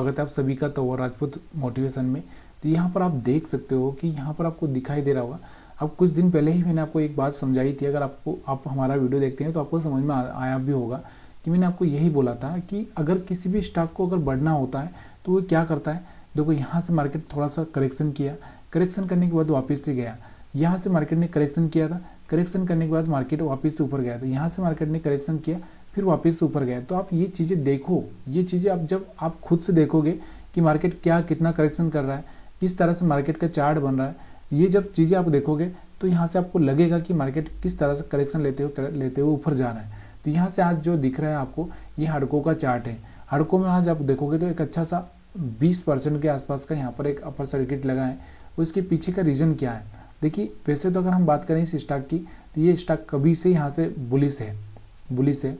स्वागत है आप सभी का तंवर राजपूत मोटिवेशन में। तो यहाँ पर आप देख सकते हो कि यहाँ पर आपको दिखाई दे रहा होगा। अब कुछ दिन पहले ही मैंने आपको एक बात समझाई थी, अगर आप हमारा वीडियो देखते हैं तो आपको समझ में आया भी होगा कि मैंने आपको यही बोला था कि अगर किसी भी स्टॉक को अगर बढ़ना होता है तो वो क्या करता है। देखो यहाँ से मार्केट थोड़ा सा करेक्शन किया, करेक्शन करने के बाद वापस से गया, यहाँ से मार्केट ने करेक्शन किया था, करेक्शन करने के बाद मार्केट वापस से ऊपर गया था, यहाँ से मार्केट ने करेक्शन किया फिर वापस से ऊपर गया। तो आप ये चीज़ें देखो, ये चीज़ें आप जब आप खुद से देखोगे कि मार्केट क्या कितना करेक्शन कर रहा है, किस तरह से मार्केट का चार्ट बन रहा है, ये जब चीज़ें आप देखोगे तो यहाँ से आपको लगेगा कि मार्केट किस तरह से करेक्शन लेते हुए ऊपर जा रहा है। तो यहाँ से आज जो दिख रहा है आपको, ये हडको का चार्ट है। हडको में आज आप देखोगे तो एक अच्छा सा 20% के आसपास का यहाँ पर एक अपर सर्किट लगा है। उसके पीछे का रीज़न क्या है, देखिए वैसे तो अगर हम बात करें इस स्टॉक की तो ये स्टॉक कभी से यहाँ से बुलिश है।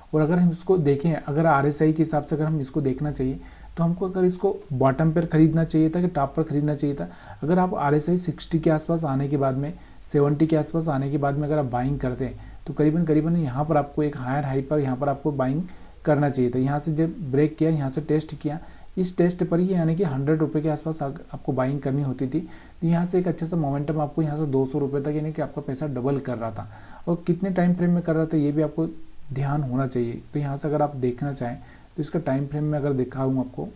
और अगर हम इसको देखें, अगर RSI के हिसाब से अगर हम इसको देखना चाहिए तो हमको अगर इसको बॉटम पर खरीदना चाहिए था कि टॉप पर खरीदना चाहिए था। अगर आप RSI 60 के आसपास आने के बाद में, 70 के आसपास आने के बाद में अगर आप बाइंग करते हैं तो करीबन यहाँ पर आपको एक हायर हाई पर यहाँ पर आपको बाइंग करना चाहिए था। यहाँ से जब ब्रेक किया, यहाँ से टेस्ट किया, इस टेस्ट पर ही यानी कि 100 रुपये के आसपास आपको बाइंग करनी होती थी। तो यहाँ से एक अच्छा सा मोमेंटम आपको यहाँ से 200 रुपये तक यानी कि आपका पैसा डबल कर रहा था। और कितने टाइम फ्रेम में कर रहा था ये भी आपको ध्यान होना चाहिए। तो यहाँ से अगर आप देखना चाहें तो इसका टाइम फ्रेम में अगर दिखाऊँ आपको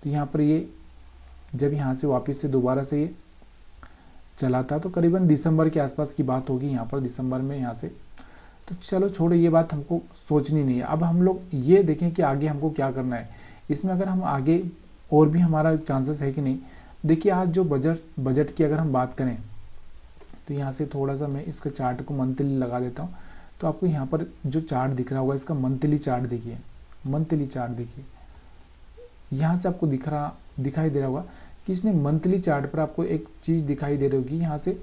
तो यहाँ पर ये जब यहाँ से वापस से दोबारा से ये चला था तो करीबन दिसंबर के आसपास की बात होगी, यहाँ पर दिसंबर में यहाँ से। तो चलो छोड़ो, ये बात हमको सोचनी नहीं है। अब हम लोग ये देखें कि आगे हमको क्या करना है। इसमें अगर हम आगे और भी हमारा चांसेस है कि नहीं। देखिए आज जो बजट की अगर हम बात करें तो यहाँ से थोड़ा सा मैं इसका चार्ट को मंथली लगा देता हूँ। तो आपको यहाँ पर जो चार्ट दिख रहा होगा इसका मंथली चार्ट देखिए, मंथली चार्ट देखिए। यहाँ से आपको दिखाई दे रहा होगा कि इसने मंथली चार्ट पर आपको एक चीज़ दिखाई दे रही होगी। यहाँ से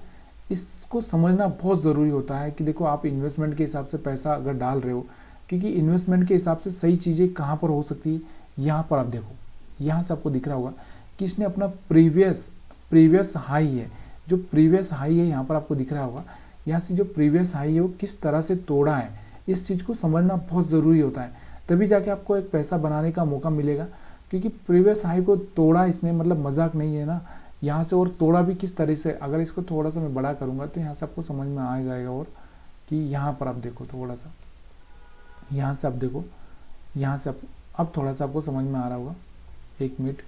इसको समझना बहुत ज़रूरी होता है कि देखो आप इन्वेस्टमेंट के हिसाब से पैसा अगर डाल रहे हो, क्योंकि इन्वेस्टमेंट के हिसाब से सही चीज़ें कहाँ पर हो सकती है। यहाँ पर आप देखो, यहाँ से आपको दिख रहा होगा कि इसने अपना प्रीवियस हाई है, जो प्रीवियस हाई है यहाँ पर आपको दिख रहा होगा। यहाँ से जो प्रीवियस हाई है वो किस तरह से तोड़ा है, इस चीज़ को समझना बहुत ज़रूरी होता है, तभी जाके आपको एक पैसा बनाने का मौका मिलेगा। क्योंकि प्रीवियस हाई को तोड़ा इसने, मतलब मजाक नहीं है ना। यहाँ से और तोड़ा भी किस तरह से, अगर इसको थोड़ा सा मैं बड़ा करूँगा तो यहाँ से आपको समझ में आ जाएगा। और कि यहाँ पर आप देखो थोड़ा सा, यहाँ से आप देखो, यहाँ से अब थोड़ा सा आपको समझ में आ रहा होगा, 1 मिनट।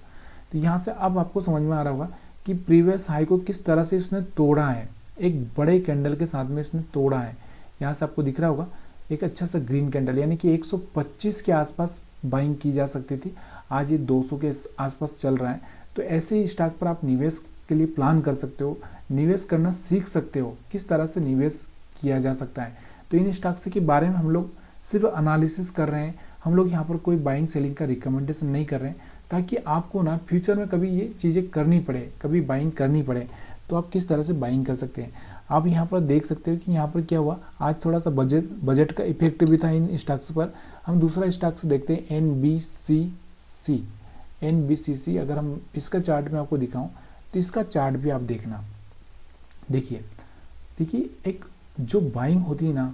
तो यहाँ से अब आपको समझ में आ रहा होगा कि प्रीवियस हाई को किस तरह से इसने तोड़ा है, एक बड़े कैंडल के साथ में इसने तोड़ा है। यहाँ से आपको दिख रहा होगा एक अच्छा सा ग्रीन कैंडल, यानी कि 125 के आसपास बाइंग की जा सकती थी, आज ये 200 के आसपास चल रहा है। तो ऐसे ही स्टॉक पर आप निवेश के लिए प्लान कर सकते हो, निवेश करना सीख सकते हो, किस तरह से निवेश किया जा सकता है। तो इन स्टॉक्स के बारे में हम लोग सिर्फ एनालिसिस कर रहे हैं, हम लोग यहाँ पर कोई बाइंग सेलिंग का रिकमेंडेशन नहीं कर रहे हैं, ताकि आपको ना फ्यूचर में कभी ये चीज़ें करनी पड़े, कभी बाइंग करनी पड़े तो आप किस तरह से बाइंग कर सकते हैं। आप यहाँ पर देख सकते हो कि यहाँ पर क्या हुआ, आज थोड़ा सा बजट का इफेक्ट भी था इन स्टॉक्स पर। हम दूसरा स्टॉक्स देखते हैं NBCC। अगर हम इसका चार्ट में आपको दिखाऊं तो इसका चार्ट भी आप देखना। देखिए एक जो बाइंग होती है ना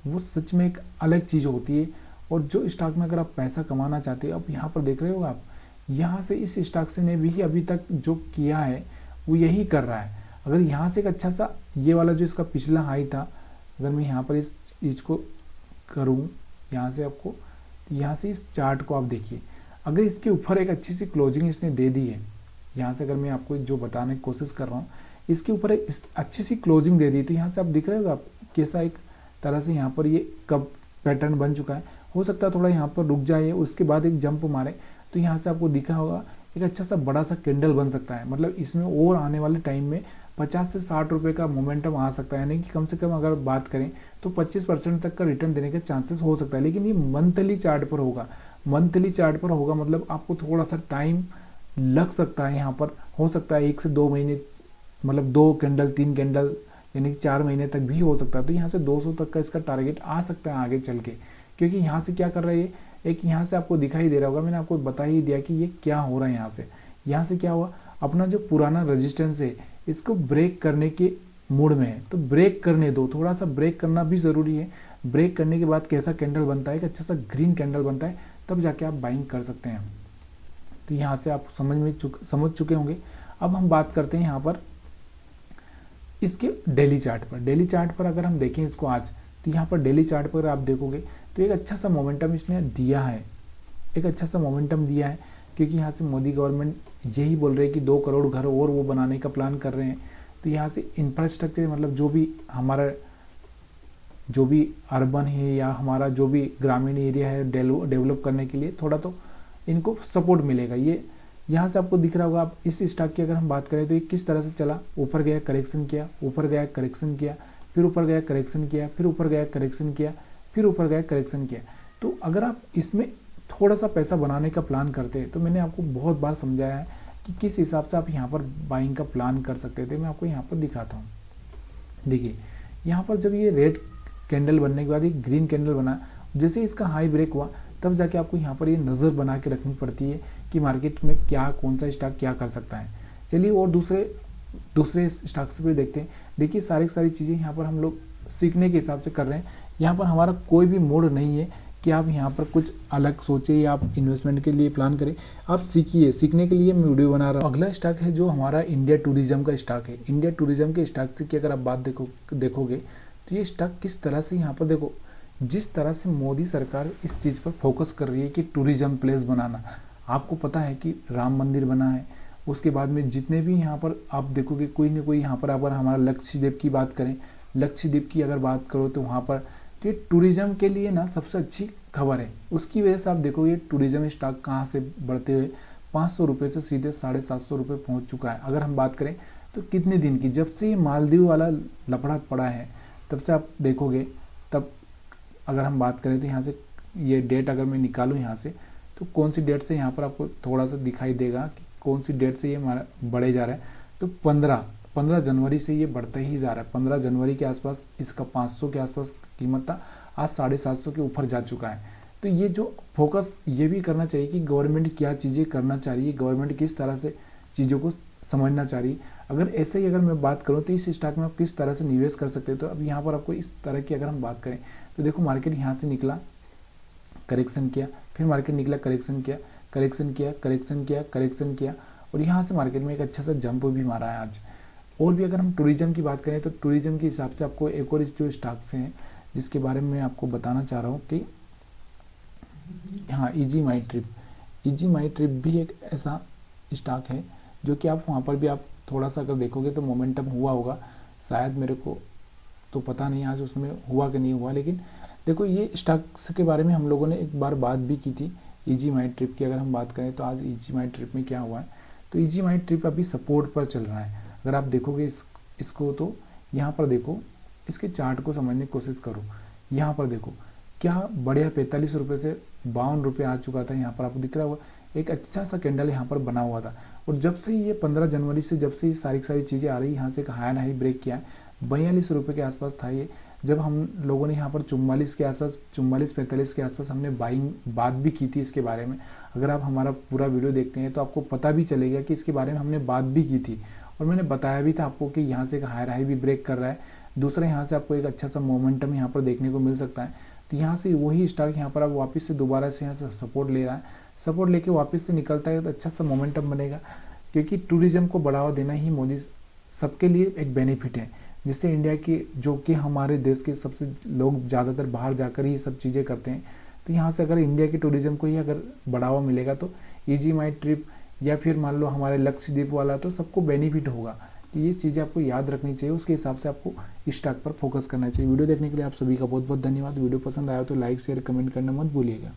वो सच में एक अलग चीज़ होती है। और जो स्टॉक में अगर आप पैसा कमाना चाहते हो, अब यहाँ पर देख रहे हो आप, यहाँ से इस स्टॉक से ने भी अभी तक जो किया है वो यही कर रहा है। अगर यहाँ से एक अच्छा सा ये वाला जो इसका पिछला हाई था, अगर मैं यहाँ पर इस चीज़ को करूँ, यहाँ से आपको, यहाँ से इस चार्ट को आप देखिए, अगर इसके ऊपर एक अच्छी सी क्लोजिंग इसने दे दी है, यहाँ से अगर मैं आपको जो बताने की कोशिश कर रहा हूँ, इसके ऊपर एक अच्छी सी क्लोजिंग दे दी, तो यहाँ से आप दिख रहे हो आप कैसा एक तरह से यहाँ पर ये कब पैटर्न बन चुका है। हो सकता है थोड़ा यहाँ पर रुक जाए, उसके बाद एक जंप मारे, तो यहाँ से आपको दिखा होगा एक अच्छा सा बड़ा सा कैंडल बन सकता है। मतलब इसमें और आने वाले टाइम में 50 से 60 रुपये का मोमेंटम आ सकता है, यानी कि कम से कम अगर बात करें तो 25% तक का रिटर्न देने के चांसेस हो सकता है। लेकिन ये मंथली चार्ट पर होगा, मंथली चार्ट पर होगा, मतलब आपको थोड़ा सा टाइम लग सकता है। यहाँ पर हो सकता है 1 से 2 महीने, मतलब 2 कैंडल 3 कैंडल यानी कि 4 महीने तक भी हो सकता है। तो यहाँ से 200 तक का इसका टारगेट आ सकता है आगे चल के, क्योंकि यहाँ से क्या कर रहा है, एक यहाँ से आपको दिखाई दे रहा होगा, मैंने आपको बता ही दिया कि ये क्या हो रहा है। यहाँ से क्या हुआ, अपना जो पुराना रेजिस्टेंस है इसको ब्रेक करने के मूड में है, तो ब्रेक करने दो, थोड़ा सा ब्रेक करना भी ज़रूरी है। ब्रेक करने के बाद कैसा कैंडल बनता है, एक अच्छा सा ग्रीन कैंडल बनता है, तब जाके आप बाइंग कर सकते हैं। तो यहाँ से आप समझ चुके होंगे। अब हम बात करते हैं यहाँ पर इसके डेली चार्ट पर। डेली चार्ट पर अगर हम देखें इसको आज, तो यहाँ पर डेली चार्ट पर आप देखोगे तो एक अच्छा सा मोमेंटम इसने दिया है, एक अच्छा सा मोमेंटम दिया है, क्योंकि यहाँ से मोदी गवर्नमेंट यही बोल रही है कि 2 करोड़ घर और वो बनाने का प्लान कर रहे हैं। तो यहाँ से इंफ्रास्ट्रक्चर मतलब जो भी अर्बन है या हमारा जो भी ग्रामीण एरिया है डेवलप करने के लिए थोड़ा तो इनको सपोर्ट मिलेगा। ये यहाँ से आपको दिख रहा होगा। आप इस स्टॉक की अगर हम बात करें तो ये किस तरह से चला, ऊपर गया करेक्शन किया, ऊपर गया करेक्शन किया, फिर ऊपर गया करेक्शन किया, फिर ऊपर गया करेक्शन किया, फिर ऊपर गया करेक्शन किया। तो अगर आप इसमें थोड़ा सा पैसा बनाने का प्लान करते हैं तो मैंने आपको बहुत बार समझाया है कि किस हिसाब से आप यहाँ पर बाइंग का प्लान कर सकते थे। मैं आपको यहाँ पर दिखाता हूँ। देखिए यहाँ पर जब ये रेड कैंडल बनने के बाद एक ग्रीन कैंडल बना, जैसे इसका हाई ब्रेक हुआ तब जाके आपको यहाँ पर ये नज़र बना के रखनी पड़ती है कि मार्केट में क्या कौन सा स्टॉक क्या कर सकता है। चलिए और दूसरे स्टॉक्स पे देखते हैं। देखिए सारी चीज़ें यहाँ पर हम लोग सीखने के हिसाब से कर रहे हैं। यहाँ पर हमारा कोई भी मोड नहीं है कि आप यहाँ पर कुछ अलग सोचें या आप इन्वेस्टमेंट के लिए प्लान करें। आप सीखिए, सीखने के लिए मैं वीडियो बना रहा हूँ। अगला स्टॉक है जो हमारा इंडिया टूरिज्म का स्टॉक है। इंडिया टूरिज्म के स्टॉक की अगर आप बात देखोगे तो ये स्टॉक किस तरह से यहाँ पर देखो, जिस तरह से मोदी सरकार इस चीज़ पर फोकस कर रही है कि टूरिज्म प्लेस बनाना। आपको पता है कि राम मंदिर बना है, उसके बाद में जितने भी यहाँ पर आप देखोगे कोई ना कोई यहाँ पर अगर हमारा लक्षद्वीप की बात करें, लक्षद्वीप की अगर बात करो तो वहाँ पर तो ये टूरिज्म के लिए ना सबसे अच्छी खबर है। उसकी वजह से आप देखोगे टूरिज्म स्टॉक कहाँ से बढ़ते हुए 500 रुपये से सीधे 750 रुपये पहुँच चुका है। अगर हम बात करें तो कितने दिन की, जब से ये मालदीव वाला लफड़ा पड़ा है तब से आप देखोगे। तब अगर हम बात करें तो यहाँ से ये डेट अगर मैं निकालूँ यहाँ से तो कौन सी डेट से यहाँ पर आपको थोड़ा सा दिखाई देगा कि कौन सी डेट से ये हमारा बढ़े जा रहा है। तो 15 जनवरी से ये बढ़ता ही जा रहा है। 15 जनवरी के आसपास इसका 500 के आसपास कीमत था, आज 750 के ऊपर जा चुका है। तो ये जो फोकस ये भी करना चाहिए कि गवर्नमेंट क्या चीज़ें करना चाह रही है, गवर्नमेंट किस तरह से चीज़ों को समझना चाह रही है। अगर ऐसे ही अगर मैं बात करूँ तो इस स्टॉक में आप किस तरह से निवेश कर सकते हो। तो अब यहाँ पर आपको इस तरह की अगर हम बात करें तो देखो मार्केट यहाँ से निकला, करेक्शन किया, फिर मार्केट निकला, करेक्शन किया, करेक्शन किया, करेक्शन किया, करेक्शन किया, और यहाँ से मार्केट में एक अच्छा सा जंप भी मारा है आज। और भी अगर हम टूरिज्म की बात करें तो टूरिज्म के हिसाब से आपको एक और जो स्टॉक्स हैं जिसके बारे में मैं आपको बताना चाह रहा हूँ कि हाँ, ईजी माई ट्रिप भी एक ऐसा स्टॉक है जो कि आप वहाँ पर भी आप थोड़ा सा अगर देखोगे तो मोमेंटम हुआ होगा, शायद मेरे को तो पता नहीं आज उसमें हुआ कि नहीं हुआ। लेकिन देखो ये स्टॉक्स के बारे में हम लोगों ने एक बार बात भी की थी। ईजी माई ट्रिप की अगर हम बात करें तो आज ईजी माई ट्रिप में क्या हुआ है, तो ईजी माई ट्रिप अभी सपोर्ट पर चल रहा है। अगर आप देखोगे इसको तो यहाँ पर देखो, इसके चार्ट को समझने की कोशिश करो। यहाँ पर देखो क्या बढ़िया 45 रुपये से 52 रुपये आ चुका था। यहाँ पर आपको दिख रहा होगा एक अच्छा सा कैंडल यहाँ पर बना हुआ था। और जब से ये 15 जनवरी से जब से ये सारी चीज़ें आ रही, यहाँ से एक हाई ब्रेक किया है, 42 रुपये के आसपास था ये। जब हम लोगों ने यहाँ पर 44 के आसपास 44-45 के आसपास हमने बात भी की थी इसके बारे में। अगर आप हमारा पूरा वीडियो देखते हैं तो आपको पता भी चलेगा कि इसके बारे में हमने बात भी की थी और मैंने बताया भी था आपको कि यहाँ से एक हाई भी ब्रेक कर रहा है। दूसरा यहाँ से आपको एक अच्छा सा मोमेंटम यहाँ पर देखने को मिल सकता है। तो यहाँ से वही स्टॉक यहाँ पर आप वापस से दोबारा से यहाँ से सपोर्ट ले रहा है, सपोर्ट लेके वापस से निकलता है तो अच्छा सा मोमेंटम बनेगा। क्योंकि टूरिज्म को बढ़ावा देना ही मोदी सबके लिए एक बेनिफिट है, जिससे इंडिया की जो कि हमारे देश के सबसे लोग ज़्यादातर बाहर जाकर ही सब चीज़ें करते हैं। तो यहाँ से अगर इंडिया के टूरिज्म को ही अगर बढ़ावा मिलेगा तो ईजी माई ट्रिप या फिर मान लो हमारे लक्षद्वीप वाला, तो सबको बेनिफिट होगा। तो ये चीज़ें आपको याद रखनी चाहिए, उसके हिसाब से आपको स्टॉक पर फोकस करना चाहिए। वीडियो देखने के लिए आप सभी का बहुत बहुत धन्यवाद। वीडियो पसंद आया तो लाइक शेयर कमेंट करना मत भूलिएगा।